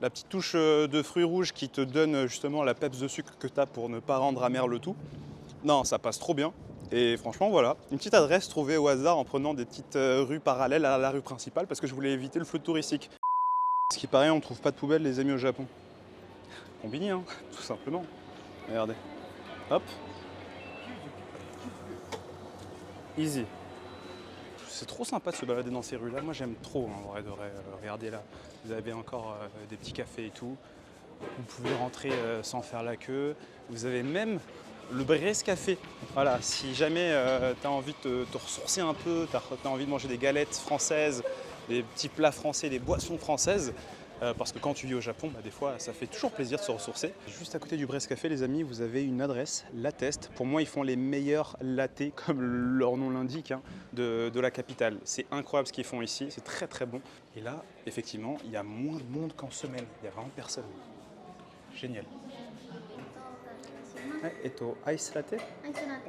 La petite touche de fruits rouges qui te donne justement la peps de sucre que tu as pour ne pas rendre amer le tout. Non, ça passe trop bien. Et franchement, voilà, une petite adresse trouvée au hasard en prenant des petites rues parallèles à la rue principale parce que je voulais éviter le flou touristique. Ce qui paraît, on ne trouve pas de poubelle, les amis, au Japon. Combini, hein, tout simplement. Regardez. Hop. Easy. C'est trop sympa de se balader dans ces rues-là. Moi, j'aime trop, en vrai de vrai. Regardez là, vous avez encore des petits cafés et tout. Vous pouvez rentrer sans faire la queue. Vous avez même le Brest Café. Voilà, si jamais tu as envie de te ressourcer un peu, tu as envie de manger des galettes françaises, des petits plats français, des boissons françaises, parce que quand tu vis au Japon, des fois, ça fait toujours plaisir de se ressourcer. Juste à côté du Brest Café, les amis, vous avez une adresse, Latest. Pour moi, ils font les meilleurs lattés, comme leur nom l'indique, hein, de la capitale. C'est incroyable ce qu'ils font ici, c'est très très bon. Et là, effectivement, il y a moins de monde qu'en semaine. Il n'y a vraiment personne. Génial. Ice latte? アイスラテ。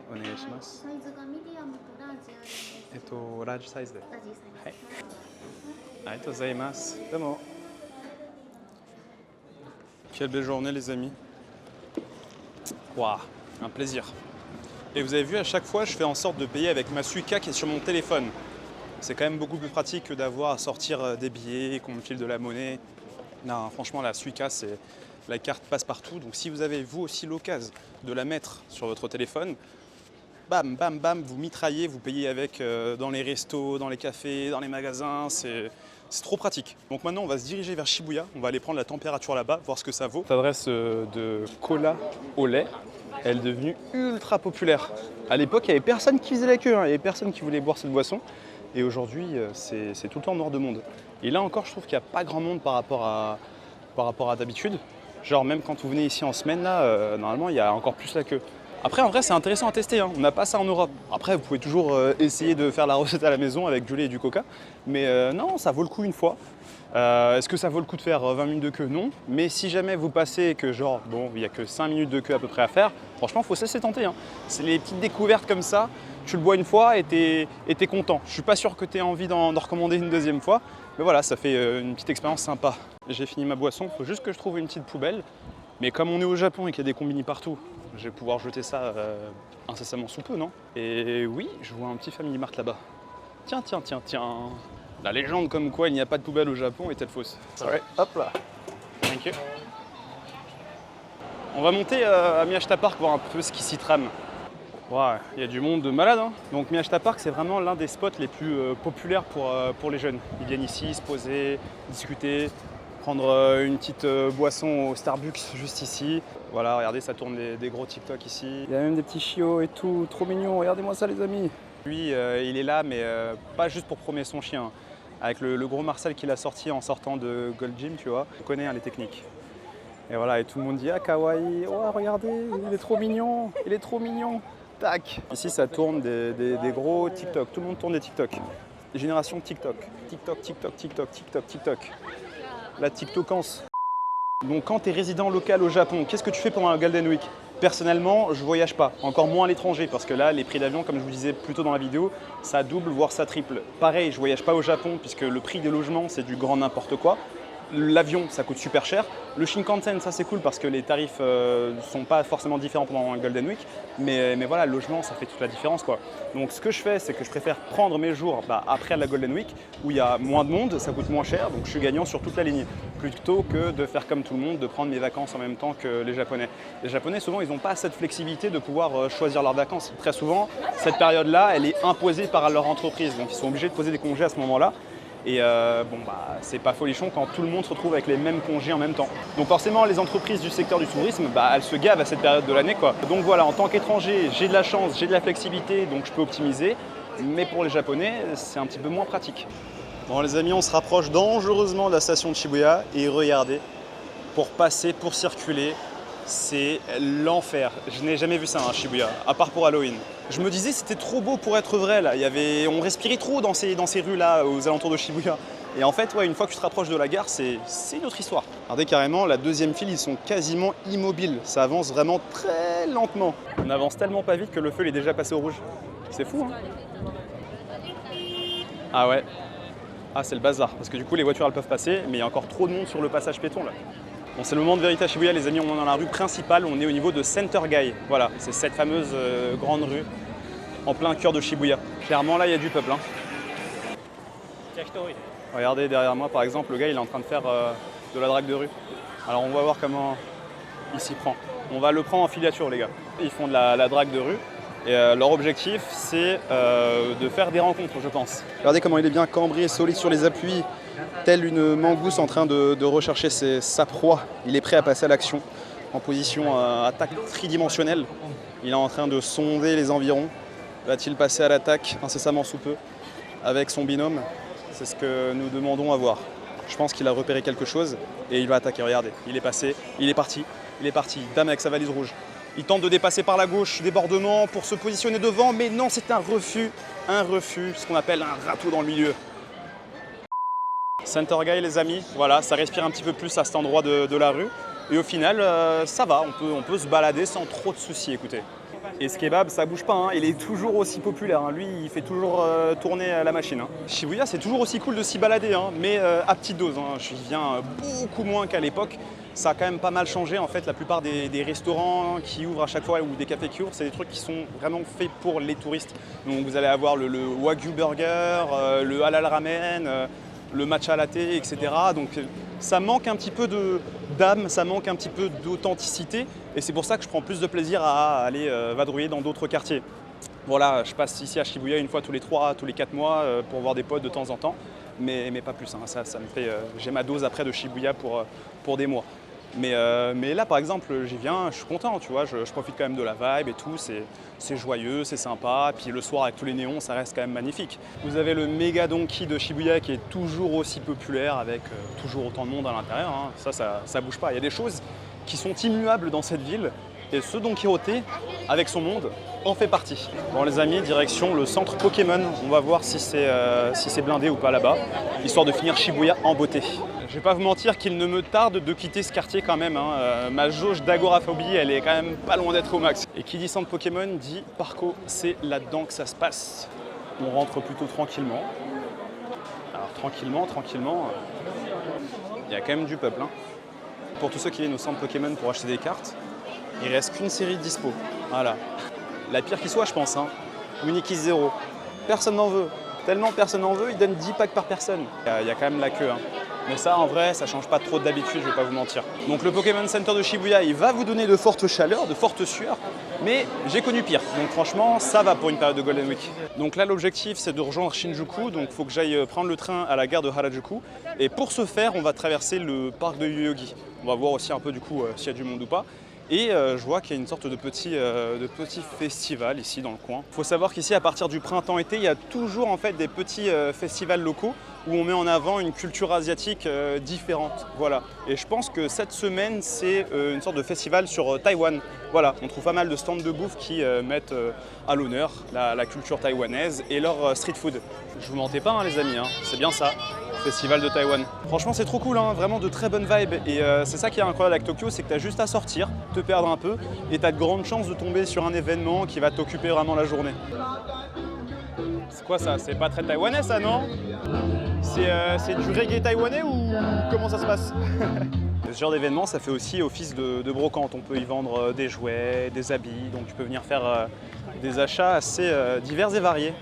お願いします。サイズがミディアムとラージあるんです。ラージサイズで。ラージサイズ。はい。ありがとうございます。どうも。Quelle belle journée, les amis. Waouh, un plaisir. Et vous avez vu, à chaque fois, je fais en sorte de payer avec ma Suica qui est sur mon téléphone. C'est quand même beaucoup plus pratique que d'avoir à sortir des billets, qu'on me file de la monnaie. Non, franchement, la Suica, c'est... La carte passe partout, donc si vous avez vous aussi l'occasion de la mettre sur votre téléphone, bam, bam, bam, vous mitraillez, vous payez avec dans les restos, dans les cafés, dans les magasins, c'est trop pratique. Donc maintenant on va se diriger vers Shibuya, on va aller prendre la température là-bas, voir ce que ça vaut. L'adresse de cola au lait, elle est devenue ultra populaire. À l'époque, il n'y avait personne qui faisait la queue, hein. Il n'y avait personne qui voulait boire cette boisson. Et aujourd'hui, c'est tout le temps noir de monde. Et là encore, je trouve qu'il n'y a pas grand monde par rapport à d'habitude. Genre même quand vous venez ici en semaine, là, normalement il y a encore plus la queue. Après en vrai c'est intéressant à tester, hein. On n'a pas ça en Europe. Après vous pouvez toujours essayer de faire la recette à la maison avec du lait et du coca. Mais non, ça vaut le coup une fois. Est-ce que ça vaut le coup de faire 20 minutes de queue? Non. Mais si jamais vous passez et que genre, bon, il n'y a que 5 minutes de queue à peu près à faire, franchement il faut se laisser tenter, hein. C'est les petites découvertes comme ça, tu le bois une fois et t'es content. Je suis pas sûr que tu aies envie d'en recommander une deuxième fois. Mais voilà, ça fait une petite expérience sympa. J'ai fini ma boisson, il faut juste que je trouve une petite poubelle. Mais comme on est au Japon et qu'il y a des combini partout, je vais pouvoir jeter ça incessamment sous peu, non? Et oui, je vois un petit Family Mart là-bas. Tiens. La légende comme quoi il n'y a pas de poubelle au Japon est-elle fausse? Ouais, hop là. Thank you. On va monter à Miyashita Park voir un peu ce qui s'y trame. Ouais, il y a du monde de malade, hein. Donc Miyashita Park, c'est vraiment l'un des spots les plus populaires pour les jeunes. Ils viennent ici se poser, discuter, prendre une petite boisson au Starbucks juste ici. Voilà, regardez, ça tourne des gros TikTok ici. Il y a même des petits chiots et tout, trop mignon. Regardez-moi ça, les amis. Lui, il est là, mais pas juste pour promener son chien. Avec le gros Marcel qu'il a sorti en sortant de Gold Gym, tu vois. Il connaît, hein, les techniques. Et voilà, et tout le monde dit « Ah, kawaii, oh, regardez, il est trop mignon, il est trop mignon !» Tac. Ici, ça tourne des gros TikTok. Tout le monde tourne des TikTok. Génération TikTok. TikTok. La TikTokance. Donc, quand tu es résident local au Japon, qu'est-ce que tu fais pendant la Golden Week? Personnellement, je voyage pas. Encore moins à l'étranger, parce que là, les prix d'avion, comme je vous disais plus tôt dans la vidéo, ça double, voire ça triple. Pareil, je voyage pas au Japon, puisque le prix des logements, c'est du grand n'importe quoi. L'avion, ça coûte super cher. Le Shinkansen, ça c'est cool parce que les tarifs sont pas forcément différents pendant un Golden Week. Mais voilà, le logement, ça fait toute la différence, quoi. Donc ce que je fais, c'est que je préfère prendre mes jours après la Golden Week où il y a moins de monde, ça coûte moins cher, donc je suis gagnant sur toute la ligne. Plutôt que de faire comme tout le monde, de prendre mes vacances en même temps que les Japonais. Les Japonais, souvent, ils n'ont pas cette flexibilité de pouvoir choisir leurs vacances. Très souvent, cette période-là, elle est imposée par leur entreprise. Donc ils sont obligés de poser des congés à ce moment-là. Et c'est pas folichon quand tout le monde se retrouve avec les mêmes congés en même temps. Donc forcément, les entreprises du secteur du tourisme, elles se gavent à cette période de l'année, quoi. Donc voilà, en tant qu'étranger, j'ai de la chance, j'ai de la flexibilité, donc je peux optimiser. Mais pour les Japonais, c'est un petit peu moins pratique. Bon les amis, on se rapproche dangereusement de la station de Shibuya. Et regardez, pour passer, pour circuler, c'est l'enfer. Je n'ai jamais vu ça à Shibuya, à part pour Halloween. Je me disais c'était trop beau pour être vrai là. On respirait trop dans ces rues là, aux alentours de Shibuya. Et en fait, ouais, une fois que tu te rapproches de la gare, c'est une autre histoire. Regardez carrément, la deuxième file, ils sont quasiment immobiles. Ça avance vraiment très lentement. On avance tellement pas vite que le feu il est déjà passé au rouge. C'est fou, hein? Ah ouais. Ah, c'est le bazar, parce que du coup les voitures elles peuvent passer, mais il y a encore trop de monde sur le passage piéton là. Bon, c'est le moment de vérité à Shibuya les amis, on est dans la rue principale, on est au niveau de Center Gai. Voilà, c'est cette fameuse grande rue en plein cœur de Shibuya. Clairement là il y a du peuple. Hein. Regardez derrière moi par exemple, le gars il est en train de faire de la drague de rue. Alors on va voir comment il s'y prend. On va le prendre en filature les gars. Ils font de la drague de rue. Et leur objectif, c'est de faire des rencontres, je pense. Regardez comment il est bien cambré, solide sur les appuis, tel une mangouste en train de rechercher sa proie. Il est prêt à passer à l'action, en position attaque tridimensionnelle. Il est en train de sonder les environs. Va-t-il passer à l'attaque incessamment sous peu avec son binôme? C'est ce que nous demandons à voir. Je pense qu'il a repéré quelque chose et il va attaquer. Regardez, il est passé, il est parti. Dame avec sa valise rouge. Il tente de dépasser par la gauche, débordement pour se positionner devant, mais non, c'est un refus, ce qu'on appelle un râteau dans le milieu. Center Gai les amis, voilà, ça respire un petit peu plus à cet endroit de la rue. Et au final, ça va, on peut se balader sans trop de soucis, écoutez. Et ce kebab, ça bouge pas, hein. Il est toujours aussi populaire, hein. Lui, il fait toujours tourner la machine. Hein. Shibuya, c'est toujours aussi cool de s'y balader, hein, mais à petite dose. Hein. Je viens beaucoup moins qu'à l'époque. Ça a quand même pas mal changé. En fait, la plupart des restaurants qui ouvrent à chaque fois ou des cafés qui ouvrent, c'est des trucs qui sont vraiment faits pour les touristes. Donc vous allez avoir le Wagyu Burger, le Halal Ramen, le Matcha Latte, etc. Donc ça manque un petit peu d'âme, ça manque un petit peu d'authenticité. Et c'est pour ça que je prends plus de plaisir à aller vadrouiller dans d'autres quartiers. Voilà, je passe ici à Shibuya une fois tous les 3, tous les 4 mois pour voir des potes de temps en temps. Mais pas plus, hein. Ça me fait, j'ai ma dose après de Shibuya pour des mois. Mais là, par exemple, j'y viens, je suis content, tu vois, je profite quand même de la vibe et tout, c'est joyeux, c'est sympa, puis le soir avec tous les néons, ça reste quand même magnifique. Vous avez le méga Donki de Shibuya qui est toujours aussi populaire avec toujours autant de monde à l'intérieur, hein. Ça bouge pas. Il y a des choses qui sont immuables dans cette ville et ce Don Quirote, avec son monde, en fait partie. Bon les amis, direction le centre Pokémon, on va voir si c'est blindé ou pas là-bas, histoire de finir Shibuya en beauté. Je vais pas vous mentir qu'il ne me tarde de quitter ce quartier quand même, hein. Ma jauge d'agoraphobie, elle est quand même pas loin d'être au max. Et qui dit centre Pokémon dit Parco, c'est là-dedans que ça se passe. On rentre plutôt tranquillement. Alors tranquillement, il y a quand même du peuple. Hein. Pour tous ceux qui viennent au centre Pokémon pour acheter des cartes, il reste qu'une série de dispo. Voilà. La pire qui soit, je pense. Hein. Unikis 0. Personne n'en veut. Tellement personne n'en veut, ils donnent 10 packs par personne. Il y a quand même la queue. Hein. Mais ça, en vrai, ça change pas trop d'habitude, je vais pas vous mentir. Donc le Pokémon Center de Shibuya, il va vous donner de fortes chaleurs, de fortes sueurs. Mais j'ai connu pire. Donc franchement, ça va pour une période de Golden Week. Donc là, l'objectif, c'est de rejoindre Shinjuku. Donc il faut que j'aille prendre le train à la gare de Harajuku. Et pour ce faire, on va traverser le parc de Yoyogi. On va voir aussi un peu du coup s'il y a du monde ou pas. Et je vois qu'il y a une sorte de petit festival ici dans le coin. Il faut savoir qu'ici, à partir du printemps-été, il y a toujours en fait des petits festivals locaux où on met en avant une culture asiatique différente. Voilà. Et je pense que cette semaine, c'est une sorte de festival sur Taïwan. Voilà, on trouve pas mal de stands de bouffe qui mettent à l'honneur la culture taïwanaise et leur street food. Je vous mentais pas, hein, les amis, hein. C'est bien ça. Festival de Taïwan. Franchement, c'est trop cool, hein. Vraiment de très bonnes vibes. Et c'est ça qui est incroyable avec Tokyo, c'est que tu as juste à sortir, te perdre un peu, et tu as de grandes chances de tomber sur un événement qui va t'occuper vraiment la journée. C'est quoi ça? C'est pas très taïwanais ça, non? C'est du reggae taïwanais ou comment ça se passe? Ce genre d'événement, ça fait aussi office de brocante. On peut y vendre des jouets, des habits, donc tu peux venir faire des achats assez divers et variés.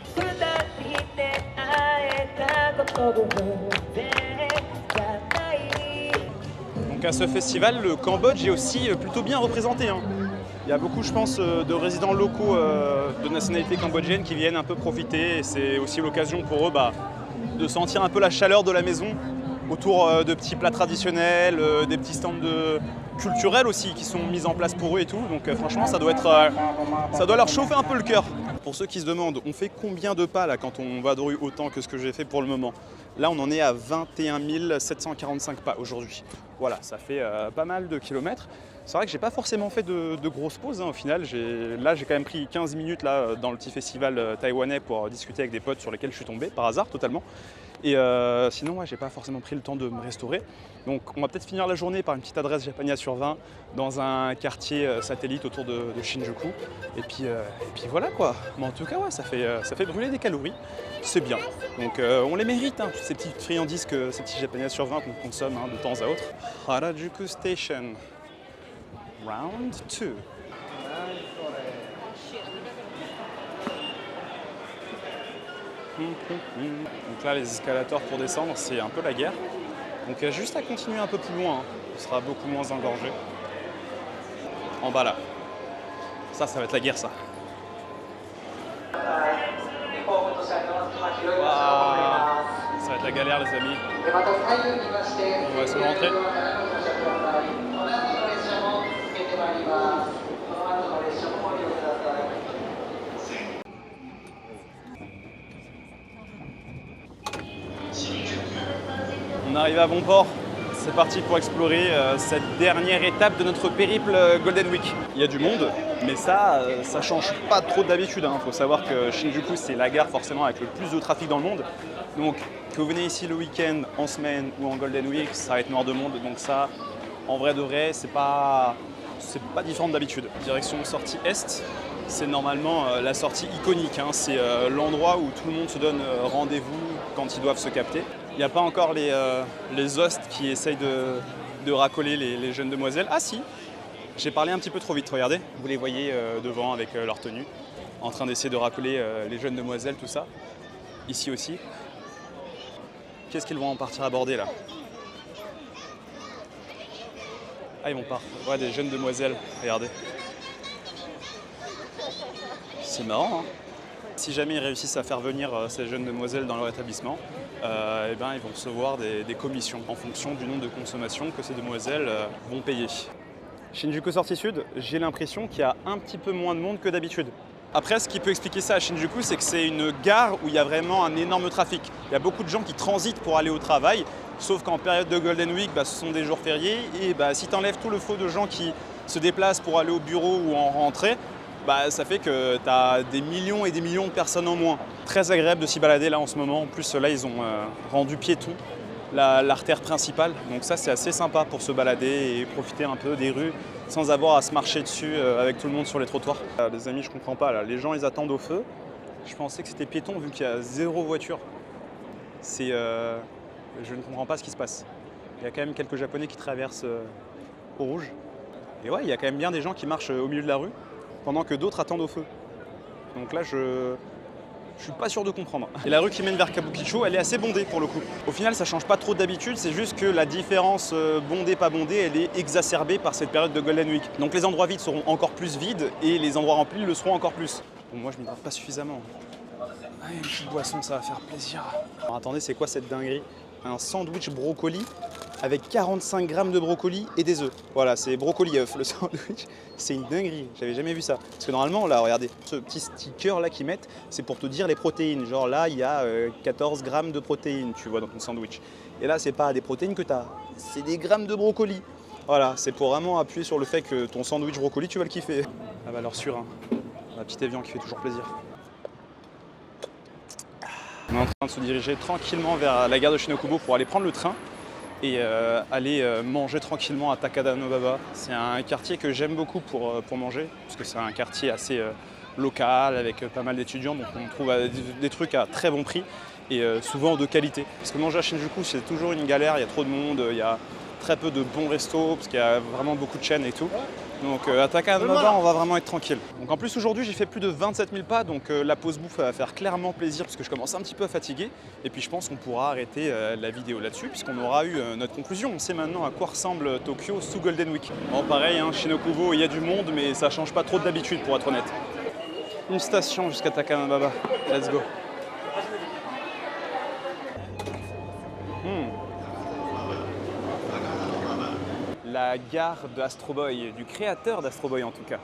Donc à ce festival, le Cambodge est aussi plutôt bien représenté. Hein. Il y a beaucoup, je pense, de résidents locaux de nationalité cambodgienne qui viennent un peu profiter. Et c'est aussi l'occasion pour eux de sentir un peu la chaleur de la maison autour de petits plats traditionnels, des petits stands culturels aussi qui sont mis en place pour eux et tout. Donc franchement, ça doit leur chauffer un peu le cœur. Pour ceux qui se demandent, on fait combien de pas là quand on vadrouille autant que ce que j'ai fait pour le moment? Là, on en est à 21 745 pas aujourd'hui. Voilà, ça fait pas mal de kilomètres. C'est vrai que j'ai pas forcément fait de grosses pauses, hein, au final. Là, j'ai quand même pris 15 minutes là, dans le petit festival taïwanais pour discuter avec des potes sur lesquels je suis tombé, par hasard totalement. Et sinon, ouais, j'ai pas forcément pris le temps de me restaurer. Donc on va peut-être finir la journée par une petite adresse Japania sur 20 dans un quartier satellite autour de Shinjuku. Et puis voilà quoi. Mais en tout cas, ouais, ça fait brûler des calories. C'est bien. Donc on les mérite, hein, toutes ces petites friandises que ces petits Japania sur 20 qu'on consomme de temps à autre. Harajuku Station. Round 2. Donc là, les escalators pour descendre, c'est un peu la guerre. Donc il y a juste à continuer un peu plus loin, hein. Ce sera beaucoup moins engorgé. En bas là. Ça va être la guerre, ça. Waouh, ça va être la galère, les amis. On va essayer de rentrer. On arrive à bon port, c'est parti pour explorer cette dernière étape de notre périple Golden Week. Il y a du monde, mais ça change pas trop d'habitude. Il faut savoir que Shinjuku, c'est la gare forcément avec le plus de trafic dans le monde. Donc que vous venez ici le week-end, en semaine ou en Golden Week, ça va être noir de monde. Donc ça, en vrai de vrai, c'est pas différent d'habitude. Direction sortie Est, c'est normalement la sortie iconique. C'est l'endroit où tout le monde se donne rendez-vous quand ils doivent se capter. Il n'y a pas encore les hostes qui essayent de racoler les jeunes demoiselles. Ah si, j'ai parlé un petit peu trop vite, regardez. Vous les voyez devant avec leur tenue, en train d'essayer de racoler les jeunes demoiselles, tout ça. Ici aussi. Qu'est-ce qu'ils vont en partir aborder là? Ah, ils vont partir. Ouais, des jeunes demoiselles, regardez. C'est marrant, hein. Si jamais ils réussissent à faire venir ces jeunes demoiselles dans leur établissement, ils vont recevoir des commissions en fonction du nombre de consommations que ces demoiselles vont payer. Shinjuku sortie sud, j'ai l'impression qu'il y a un petit peu moins de monde que d'habitude. Après, ce qui peut expliquer ça à Shinjuku, c'est que c'est une gare où il y a vraiment un énorme trafic. Il y a beaucoup de gens qui transitent pour aller au travail, sauf qu'en période de Golden Week, ce sont des jours fériés. Et si tu enlèves tout le flot de gens qui se déplacent pour aller au bureau ou en rentrée, ça fait que tu as des millions et des millions de personnes en moins. Très agréable de s'y balader là en ce moment. En plus, là, ils ont rendu piéton l'artère principale. Donc ça, c'est assez sympa pour se balader et profiter un peu des rues sans avoir à se marcher dessus avec tout le monde sur les trottoirs. Les amis, je comprends pas. Là. Les gens, ils attendent au feu. Je pensais que c'était piéton vu qu'il y a 0 voiture. Je ne comprends pas ce qui se passe. Il y a quand même quelques Japonais qui traversent au rouge. Et ouais, il y a quand même bien des gens qui marchent au milieu de la rue pendant que d'autres attendent au feu. Donc là, je suis pas sûr de comprendre. Et la rue qui mène vers Kabukicho, elle est assez bondée pour le coup. Au final, ça change pas trop d'habitude, c'est juste que la différence bondée-pas bondée, elle est exacerbée par cette période de Golden Week. Donc les endroits vides seront encore plus vides et les endroits remplis le seront encore plus. Bon, moi, je m'y parle pas suffisamment. Ah, une petite boisson, ça va faire plaisir. Alors, attendez, c'est quoi cette dinguerie? Un sandwich brocoli avec 45 grammes de brocoli et des œufs. Voilà, c'est brocoli œuf le sandwich. C'est une dinguerie, j'avais jamais vu ça. Parce que normalement, là, regardez, ce petit sticker là qu'ils mettent, c'est pour te dire les protéines. Genre là, il y a 14 grammes de protéines, tu vois, dans ton sandwich. Et là, c'est pas des protéines que tu as, c'est des grammes de brocoli. Voilà, c'est pour vraiment appuyer sur le fait que ton sandwich brocoli, tu vas le kiffer. La valeur sûre, hein. La petite Evian qui fait toujours plaisir. On est en train de se diriger tranquillement vers la gare de Shinokubo pour aller prendre le train et aller manger tranquillement à Takadanobaba. C'est un quartier que j'aime beaucoup pour manger, parce que c'est un quartier assez local avec pas mal d'étudiants, donc on trouve des trucs à très bon prix et souvent de qualité. Parce que manger à Shinjuku, c'est toujours une galère, il y a trop de monde, il y a très peu de bons restos, parce qu'il y a vraiment beaucoup de chaînes et tout. Donc à Takadanobaba, on va vraiment être tranquille. Donc en plus aujourd'hui, j'ai fait plus de 27 000 pas, donc la pause bouffe va faire clairement plaisir parce que je commence un petit peu à fatiguer. Et puis je pense qu'on pourra arrêter la vidéo là-dessus puisqu'on aura eu notre conclusion. On sait maintenant à quoi ressemble Tokyo sous Golden Week. Bon pareil, Shinokubo, il y a du monde, mais ça change pas trop d'habitude pour être honnête. Une station jusqu'à Takadanobaba. Let's go. La gare d'Astro Boy, du créateur d'Astro Boy en tout cas.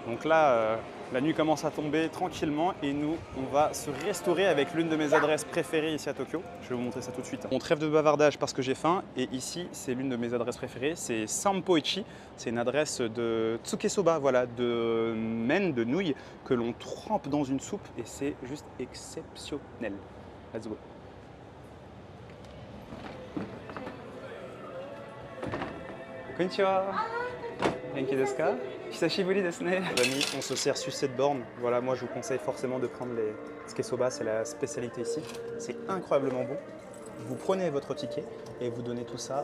Donc là, la nuit commence à tomber tranquillement et nous, on va se restaurer avec l'une de mes adresses préférées ici à Tokyo. Je vais vous montrer ça tout de suite. On trêve de bavardage parce que j'ai faim et ici, c'est l'une de mes adresses préférées, c'est Sampoichi. C'est une adresse de tsukesoba, voilà, de men, de nouilles que l'on trempe dans une soupe et c'est juste exceptionnel. Let's go. Konnichiwa. Genki desu ka? Hisashiburi desu ne. Les amis, on se sert sucette borne. Voilà, moi je vous conseille forcément de prendre les tsukesoba, c'est la spécialité ici. C'est incroyablement bon. Vous prenez votre ticket et vous donnez tout ça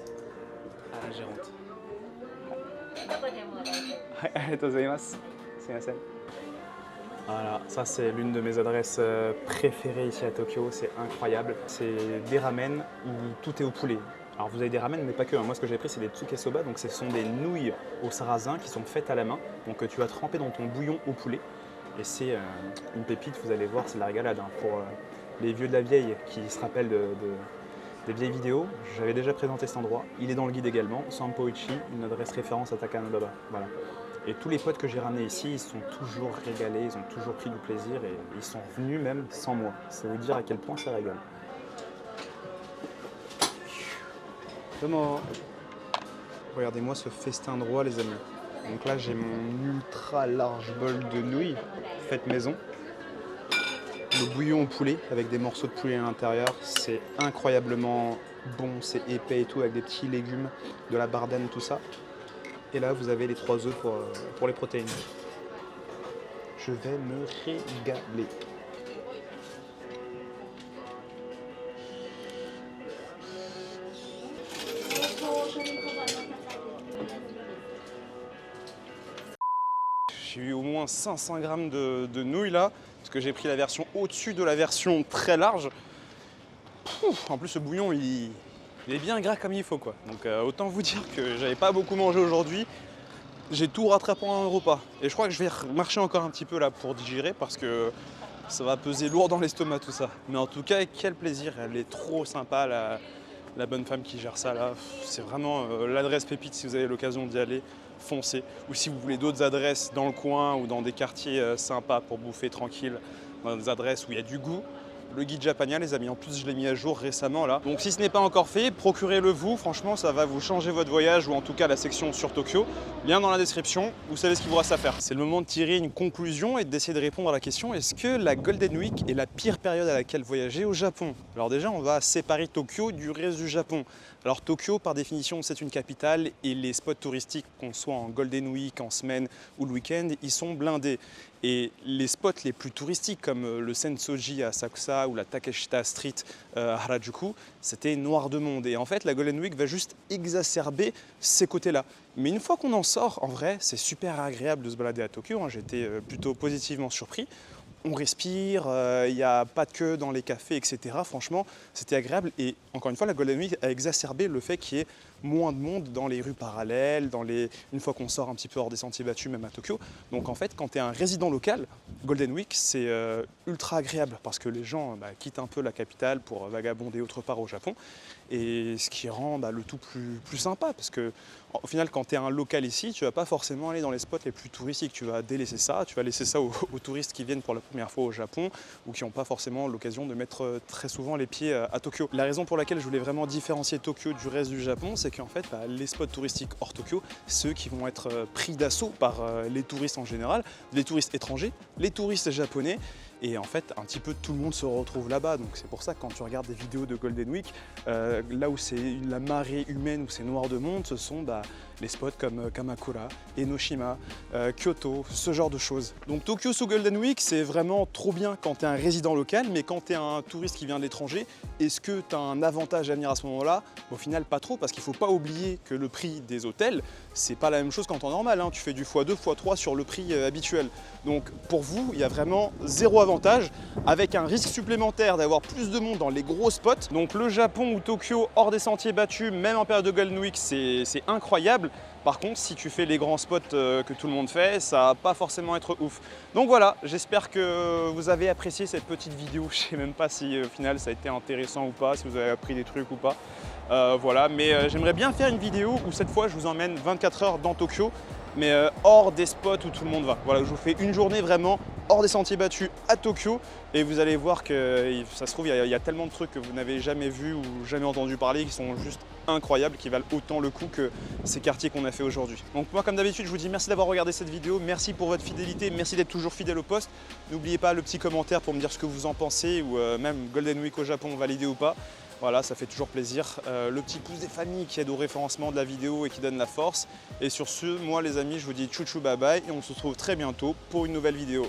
à la gérante. Voilà, ça c'est l'une de mes adresses préférées ici à Tokyo, c'est incroyable. C'est des ramen où tout est au poulet. Alors vous avez des ramen mais pas que, hein. Moi ce que j'ai pris c'est des tsukesoba, donc ce sont des nouilles au sarrasin qui sont faites à la main. Donc tu vas tremper dans ton bouillon au poulet et c'est une pépite, vous allez voir, c'est de la régalade hein. Pour les vieux de la vieille qui se rappellent des vieilles vidéos, j'avais déjà présenté cet endroit, il est dans le guide également, Sanpoichi, une adresse référence à Takanobaba. Voilà. Et tous les potes que j'ai ramenés ici, ils sont toujours régalés, ils ont toujours pris du plaisir et ils sont venus même sans moi. C'est vous dire à quel point ça régale. Regardez-moi ce festin de roi les amis. Donc là j'ai mon ultra large bol de nouilles faites maison. Le bouillon au poulet avec des morceaux de poulet à l'intérieur, c'est incroyablement bon, c'est épais et tout avec des petits légumes, de la bardane, tout ça. Et là vous avez les 3 œufs pour les protéines. Je vais me régaler. J'ai eu au moins 500 grammes de nouilles là, parce que j'ai pris la version au-dessus de la version très large. En plus, ce bouillon, il est bien gras comme il faut, quoi. Donc autant vous dire que j'avais pas beaucoup mangé aujourd'hui. J'ai tout rattrapé en un repas. Et je crois que je vais marcher encore un petit peu là pour digérer, parce que ça va peser lourd dans l'estomac tout ça. Mais en tout cas, quel plaisir. Elle est trop sympa, la bonne femme qui gère ça là. C'est vraiment l'adresse pépite si vous avez l'occasion d'y aller. Foncez. Ou si vous voulez d'autres adresses dans le coin ou dans des quartiers sympas pour bouffer tranquille, dans des adresses où il y a du goût, le guide Japania les amis, en plus je l'ai mis à jour récemment là. Donc si ce n'est pas encore fait, procurez-le vous, franchement ça va vous changer votre voyage ou en tout cas la section sur Tokyo. Lien dans la description, vous savez ce qu'il vous reste à faire. C'est le moment de tirer une conclusion et d'essayer de répondre à la question, est-ce que la Golden Week est la pire période à laquelle voyager au Japon? Alors déjà on va séparer Tokyo du reste du Japon. Alors Tokyo par définition c'est une capitale et les spots touristiques qu'on soit en Golden Week, en semaine ou le week-end, ils sont blindés. Et les spots les plus touristiques comme le Sensoji à Asakusa ou la Takeshita Street à Harajuku, c'était noir de monde. Et en fait la Golden Week va juste exacerber ces côtés-là. Mais une fois qu'on en sort, en vrai, c'est super agréable de se balader à Tokyo, hein. J'étais plutôt positivement surpris. On respire, il n'y a pas de queue dans les cafés, etc. Franchement, c'était agréable. Et encore une fois, la Golden Week a exacerbé le fait qu'il y ait moins de monde dans les rues parallèles, une fois qu'on sort un petit peu hors des sentiers battus, même à Tokyo. Donc en fait, quand tu es un résident local, Golden Week, c'est ultra agréable parce que les gens quittent un peu la capitale pour vagabonder autre part au Japon. Et ce qui rend le tout plus sympa parce que au final, quand tu es un local ici, tu ne vas pas forcément aller dans les spots les plus touristiques. Tu vas délaisser ça, tu vas laisser ça aux touristes qui viennent pour la première fois au Japon ou qui n'ont pas forcément l'occasion de mettre très souvent les pieds à Tokyo. La raison pour laquelle je voulais vraiment différencier Tokyo du reste du Japon, c'est qu'en fait, les spots touristiques hors Tokyo, ceux qui vont être pris d'assaut par les touristes en général, les touristes étrangers, les touristes japonais. Et en fait, un petit peu tout le monde se retrouve là-bas. Donc c'est pour ça que quand tu regardes des vidéos de Golden Week, là où c'est la marée humaine, où c'est noir de monde, ce sont les spots comme Kamakura, Enoshima, Kyoto, ce genre de choses. Donc Tokyo sous Golden Week, c'est vraiment trop bien quand tu es un résident local, mais quand tu es un touriste qui vient de l'étranger, est-ce que tu as un avantage à venir à ce moment-là? Au final, pas trop, parce qu'il ne faut pas oublier que le prix des hôtels, c'est pas la même chose qu'en temps normal, hein. Tu fais du x2, x3 sur le prix habituel. Donc pour vous, il y a vraiment zéro avantage, avec un risque supplémentaire d'avoir plus de monde dans les gros spots. Donc le Japon ou Tokyo hors des sentiers battus, même en période de Golden Week, c'est incroyable. Par contre, si tu fais les grands spots que tout le monde fait, ça va pas forcément être ouf. Donc voilà, j'espère que vous avez apprécié cette petite vidéo. Je sais même pas si au final ça a été intéressant ou pas, si vous avez appris des trucs ou pas. Voilà, mais j'aimerais bien faire une vidéo où cette fois je vous emmène 24 heures dans Tokyo, mais hors des spots où tout le monde va. Voilà, je vous fais une journée vraiment hors des sentiers battus à Tokyo et vous allez voir que ça se trouve, il y a tellement de trucs que vous n'avez jamais vu ou jamais entendu parler qui sont juste incroyables, qui valent autant le coup que ces quartiers qu'on a fait aujourd'hui. Donc moi, comme d'habitude, je vous dis merci d'avoir regardé cette vidéo, merci pour votre fidélité, merci d'être toujours fidèle au poste. N'oubliez pas le petit commentaire pour me dire ce que vous en pensez ou même Golden Week au Japon validé ou pas. Voilà, ça fait toujours plaisir. Le petit pouce des familles qui aide au référencement de la vidéo et qui donne la force. Et sur ce, moi les amis, je vous dis tchou tchou bye bye et on se retrouve très bientôt pour une nouvelle vidéo.